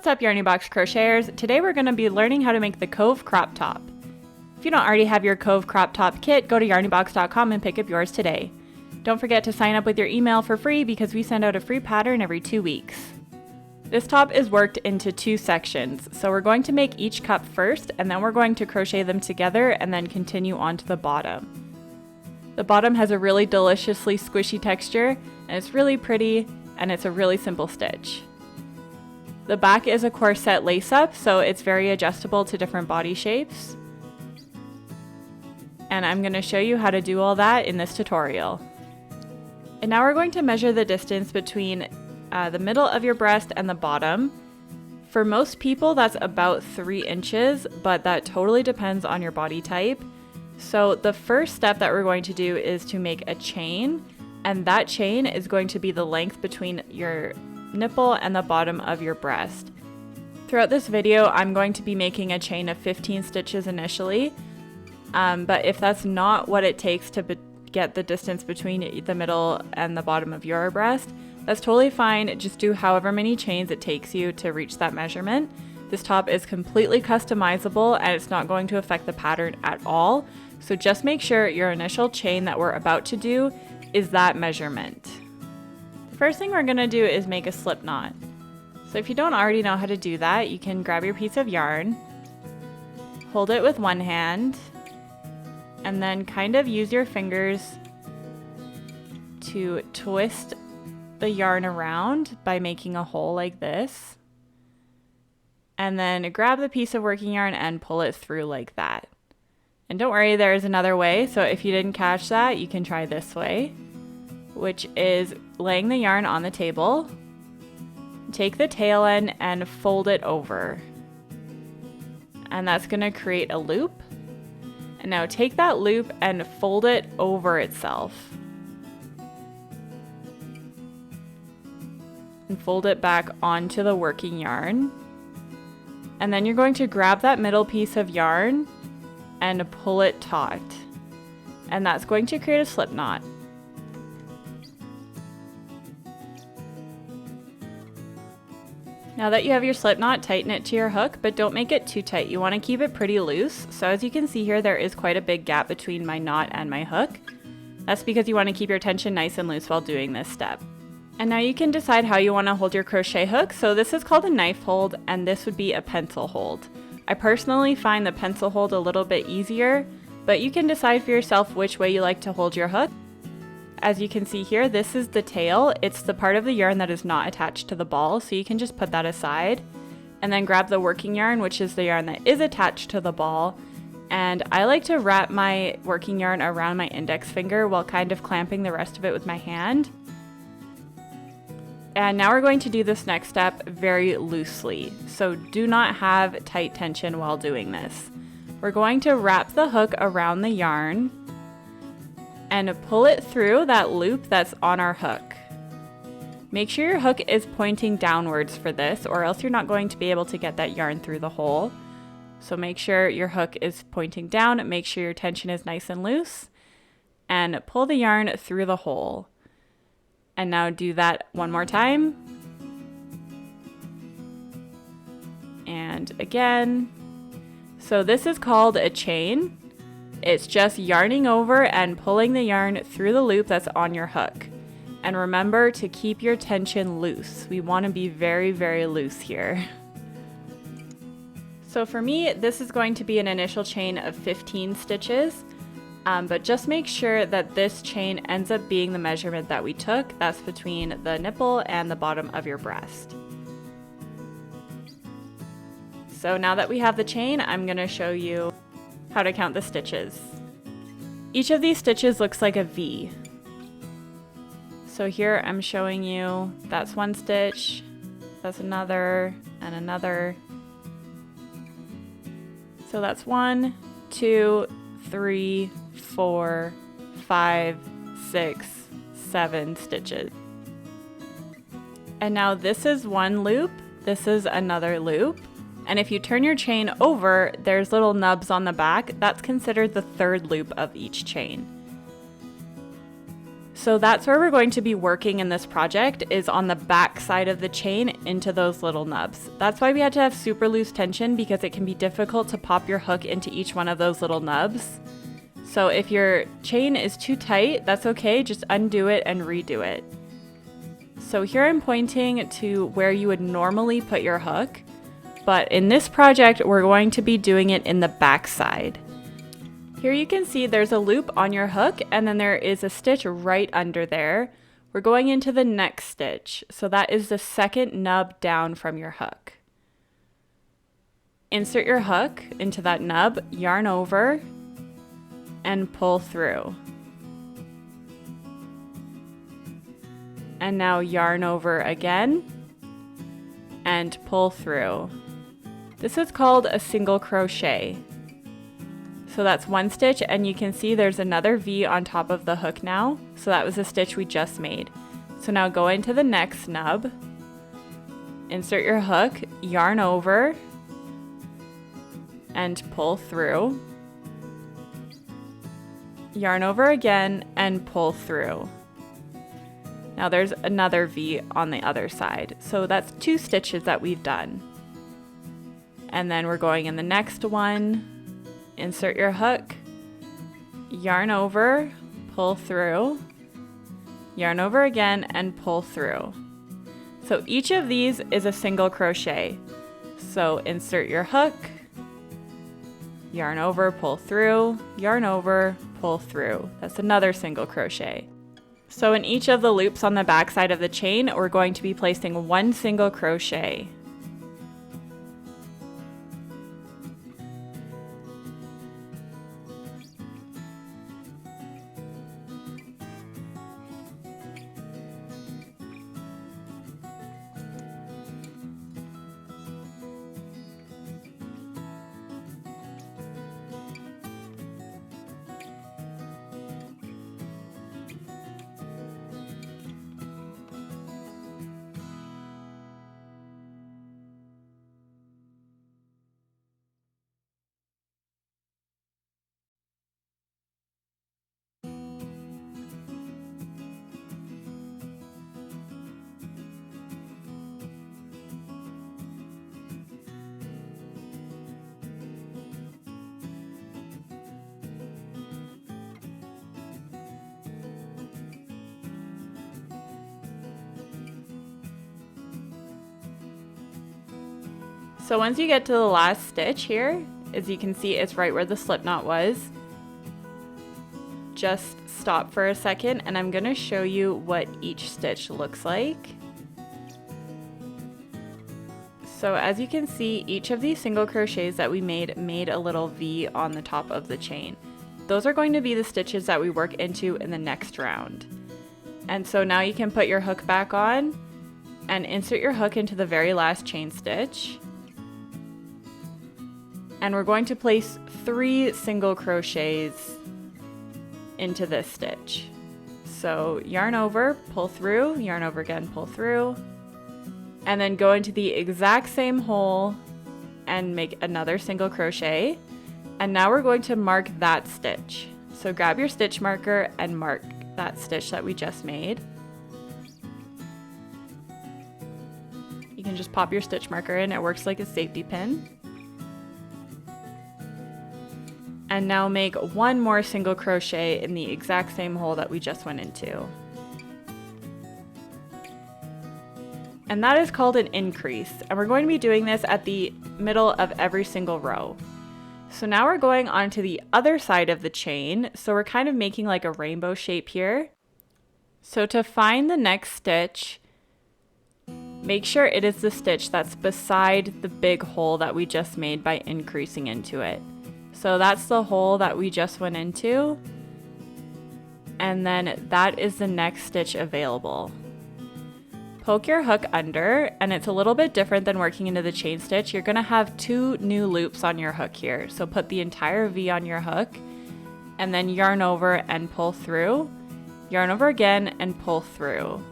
What's up, Yarny Box Crocheters? Today we're going to be learning how to make the Cove Crop top. If you don't already have your Cove Crop top kit, go to yarnybox.com and pick up yours today. Don't forget to sign up with your email for free because we send out a free pattern every 2 weeks. This top is worked into 2 sections, so we're going to make each cup first and then we're going to crochet them together and then continue on to the bottom. The bottom has a really deliciously squishy texture and it's really pretty and it's a really simple stitch. The back is a corset lace-up, so it's very adjustable to different body shapes. And I'm going to show you how to do all that in this tutorial. And now we're going to measure the distance between the middle of your breast and the bottom. For most people that's about 3 inches, but that totally depends on your body type. So the first step that we're going to do is to make a chain, and that chain is going to be the length between your nipple and the bottom of your breast. Throughout this video I'm going to be making a chain of 15 stitches initially, but if that's not what it takes to get the distance between the middle and the bottom of your breast, that's totally fine. Just do however many chains it takes you to reach that measurement. This top is completely customizable and it's not going to affect the pattern at all, so just make sure your initial chain that we're about to do is that measurement. The first thing we're going to do is make a slip knot. So if you don't already know how to do that, you can grab your piece of yarn, hold it with one hand, and then kind of use your fingers to twist the yarn around by making a hole like this. And then grab the piece of working yarn and pull it through like that. And don't worry, there is another way, so if you didn't catch that, you can try this way, which is laying the yarn on the table, take the tail end and fold it over. And that's going to create a loop. And now take that loop and fold it over itself. And fold it back onto the working yarn. And then you're going to grab that middle piece of yarn and pull it taut. And that's going to create a slip knot. Now that you have your slip knot, tighten it to your hook, but don't make it too tight. You want to keep it pretty loose. So as you can see here, there is quite a big gap between my knot and my hook. That's because you want to keep your tension nice and loose while doing this step. And now you can decide how you want to hold your crochet hook. So this is called a knife hold, and this would be a pencil hold. I personally find the pencil hold a little bit easier, but you can decide for yourself which way you like to hold your hook. As you can see here, this is the tail. It's the part of the yarn that is not attached to the ball, so you can just put that aside. And then grab the working yarn, which is the yarn that is attached to the ball. And I like to wrap my working yarn around my index finger while kind of clamping the rest of it with my hand. And now we're going to do this next step very loosely, so do not have tight tension while doing this. We're going to wrap the hook around the yarn and pull it through that loop that's on our hook. Make sure your hook is pointing downwards for this, or else you're not going to be able to get that yarn through the hole. So make sure your hook is pointing down, make sure your tension is nice and loose, and pull the yarn through the hole. And now do that one more time. And again. So this is called a chain. It's just yarning over and pulling the yarn through the loop that's on your hook. And remember to keep your tension loose. We want to be very, very loose here. So for me, this is going to be an initial chain of 15 stitches. But just make sure that this chain ends up being the measurement that we took. That's between the nipple and the bottom of your breast. So now that we have the chain, I'm going to show you how to count the stitches. Each of these stitches looks like a V. So here I'm showing you that's one stitch, that's another, and another. So that's 1, 2, 3, 4, 5, 6, 7 stitches. And now this is one loop, this is another loop. And if you turn your chain over, there's little nubs on the back. That's considered the third loop of each chain. So that's where we're going to be working in this project, is on the back side of the chain into those little nubs. That's why we had to have super loose tension, because it can be difficult to pop your hook into each one of those little nubs. So if your chain is too tight, that's okay, just undo it and redo it. So here I'm pointing to where you would normally put your hook, but in this project we're going to be doing it in the back side. Here you can see there's a loop on your hook, and then there is a stitch right under there. We're going into the next stitch, so that is the second nub down from your hook. Insert your hook into that nub, yarn over, and pull through. And now yarn over again and pull through. This is called a single crochet. So that's one stitch, and you can see there's another V on top of the hook now. So that was a stitch we just made. So now go into the next nub, insert your hook, yarn over, and pull through. Yarn over again and pull through. Now there's another V on the other side. So that's 2 stitches that we've done. And then we're going in the next one. Insert your hook, yarn over, pull through, yarn over again, and pull through. So each of these is a single crochet. So insert your hook, yarn over, pull through, yarn over, pull through. That's another single crochet. So in each of the loops on the back side of the chain, we're going to be placing 1 single crochet. So once you get to the last stitch here, as you can see, it's right where the slip knot was. Just stop for a second, and I'm going to show you what each stitch looks like. So as you can see, each of these single crochets that we made a little V on the top of the chain. Those are going to be the stitches that we work into in the next round. And so now you can put your hook back on and insert your hook into the very last chain stitch. And we're going to place 3 single crochets into this stitch. So yarn over, pull through, yarn over again, pull through, and then go into the exact same hole and make another single crochet. And now we're going to mark that stitch. So grab your stitch marker and mark that stitch that we just made. You can just pop your stitch marker in, it works like a safety pin. And now make 1 more single crochet in the exact same hole that we just went into. And that is called an increase. And we're going to be doing this at the middle of every single row. So now we're going on to the other side of the chain. So we're kind of making like a rainbow shape here. So to find the next stitch, make sure it is the stitch that's beside the big hole that we just made by increasing into it. So that's the hole that we just went into, and then that is the next stitch available. Poke your hook under, and it's a little bit different than working into the chain stitch. You're going to have 2 new loops on your hook here. So put the entire V on your hook, and then yarn over and pull through, yarn over again and pull through.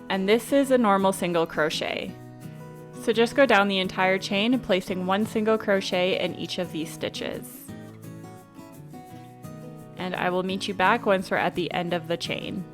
And this is a normal single crochet. So just go down the entire chain, placing 1 single crochet in each of these stitches. And I will meet you back once we're at the end of the chain.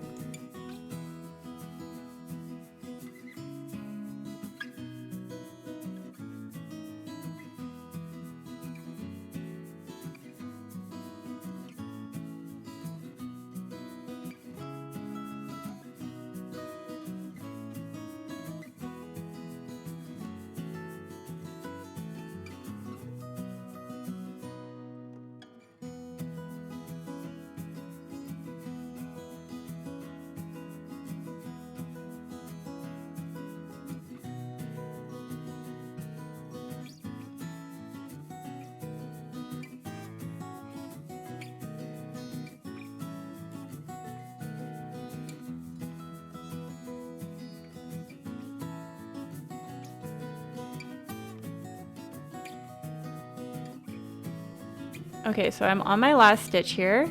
Okay, so I'm on my last stitch here.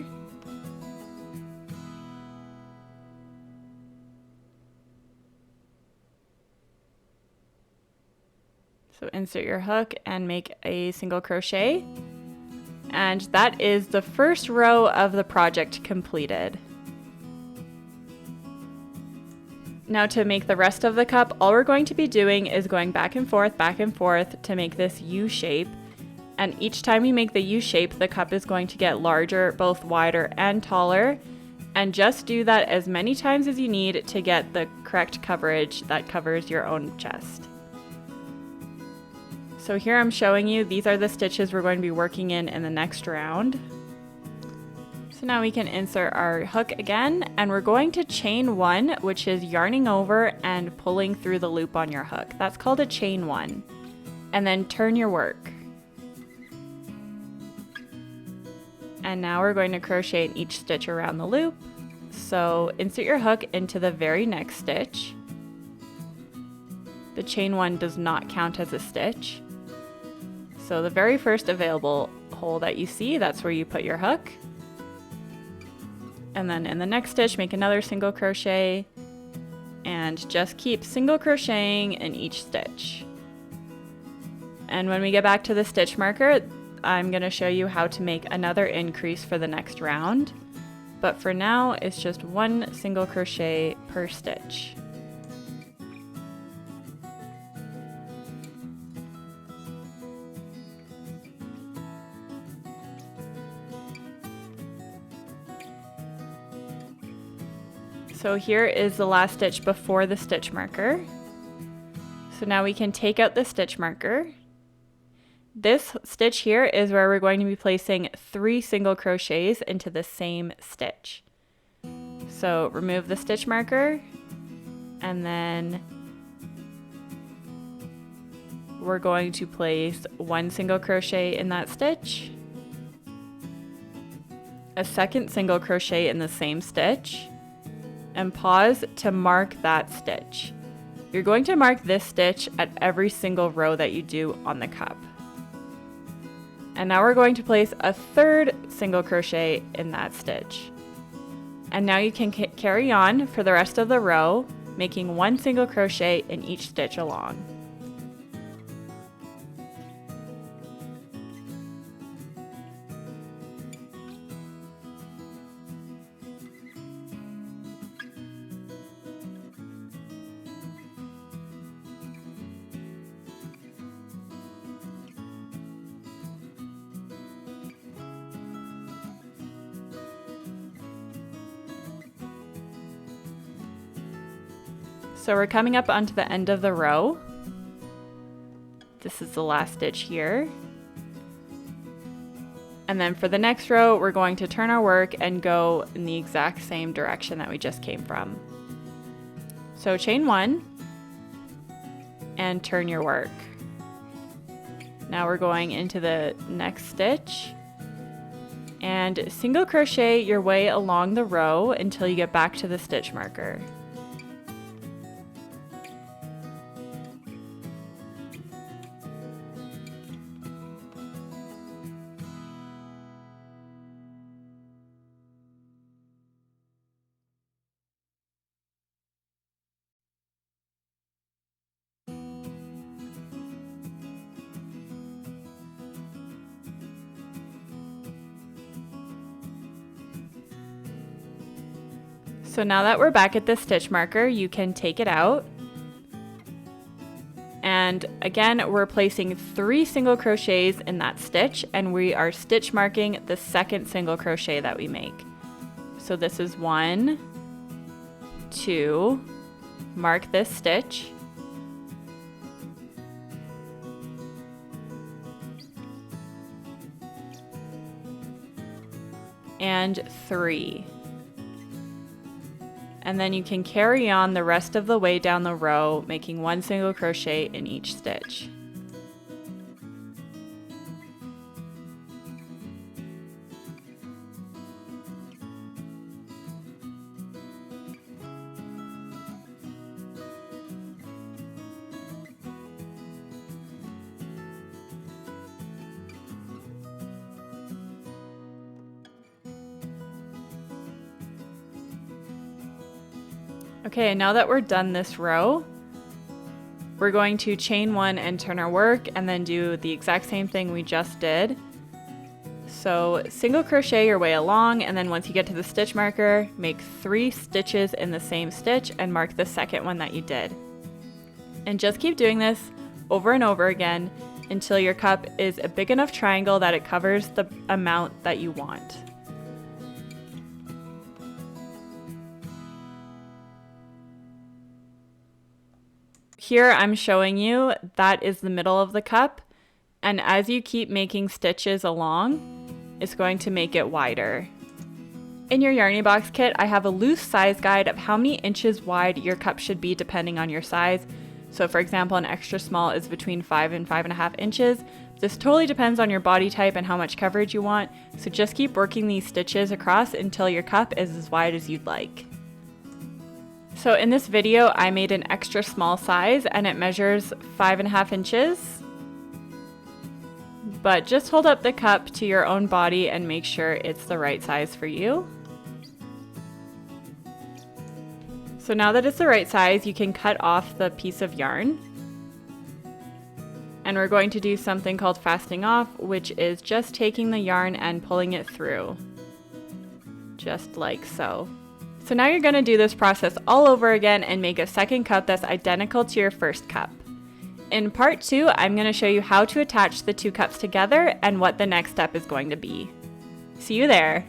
So insert your hook and make a single crochet. And that is the first row of the project completed. Now to make the rest of the cup, all we're going to be doing is going back and forth to make this U shape. And each time you make the U shape, the cup is going to get larger, both wider and taller. And just do that as many times as you need to get the correct coverage that covers your own chest. So here I'm showing you, these are the stitches we're going to be working in the next round. So now we can insert our hook again, and we're going to chain one, which is yarning over and pulling through the loop on your hook. That's called a chain one. And then turn your work. And now we're going to crochet in each stitch around the loop. So insert your hook into the very next stitch. The chain one does not count as a stitch. So the very first available hole that you see, that's where you put your hook. And then in the next stitch, make another single crochet and just keep single crocheting in each stitch. And when we get back to the stitch marker, I'm going to show you how to make another increase for the next round. But for now, it's just one single crochet per stitch. So here is the last stitch before the stitch marker. So now we can take out the stitch marker. This stitch here is where we're going to be placing 3 single crochets into the same stitch. So remove the stitch marker, and then we're going to place 1 single crochet in that stitch, a second single crochet in the same stitch, and pause to mark that stitch. You're going to mark this stitch at every single row that you do on the cup. And now we're going to place a third single crochet in that stitch. And now you can carry on for the rest of the row, making 1 single crochet in each stitch along. So we're coming up onto the end of the row. This is the last stitch here. And then for the next row, we're going to turn our work and go in the exact same direction that we just came from. So chain 1 and turn your work. Now we're going into the next stitch and single crochet your way along the row until you get back to the stitch marker. So now that we're back at the stitch marker, you can take it out. And again, we're placing 3 single crochets in that stitch, and we are stitch marking the second single crochet that we make. So this is 1, 2, mark this stitch, and 3. And then you can carry on the rest of the way down the row, making 1 single crochet in each stitch. Okay, now that we're done this row, we're going to chain 1 and turn our work and then do the exact same thing we just did. So single crochet your way along, and then once you get to the stitch marker, make 3 stitches in the same stitch and mark the second one that you did. And just keep doing this over and over again until your cup is a big enough triangle that it covers the amount that you want. Here I'm showing you that is the middle of the cup, and as you keep making stitches along, it's going to make it wider. In your Yarny Box kit, I have a loose size guide of how many inches wide your cup should be depending on your size. So for example, an extra small is between 5 and 5.5 inches. This totally depends on your body type and how much coverage you want, so just keep working these stitches across until your cup is as wide as you'd like. So in this video, I made an extra small size and it measures 5.5 inches. But just hold up the cup to your own body and make sure it's the right size for you. So now that it's the right size, you can cut off the piece of yarn. And we're going to do something called fastening off, which is just taking the yarn and pulling it through. Just like so. So now you're going to do this process all over again and make a second cup that's identical to your first cup. In part 2, I'm going to show you how to attach the 2 cups together and what the next step is going to be. See you there!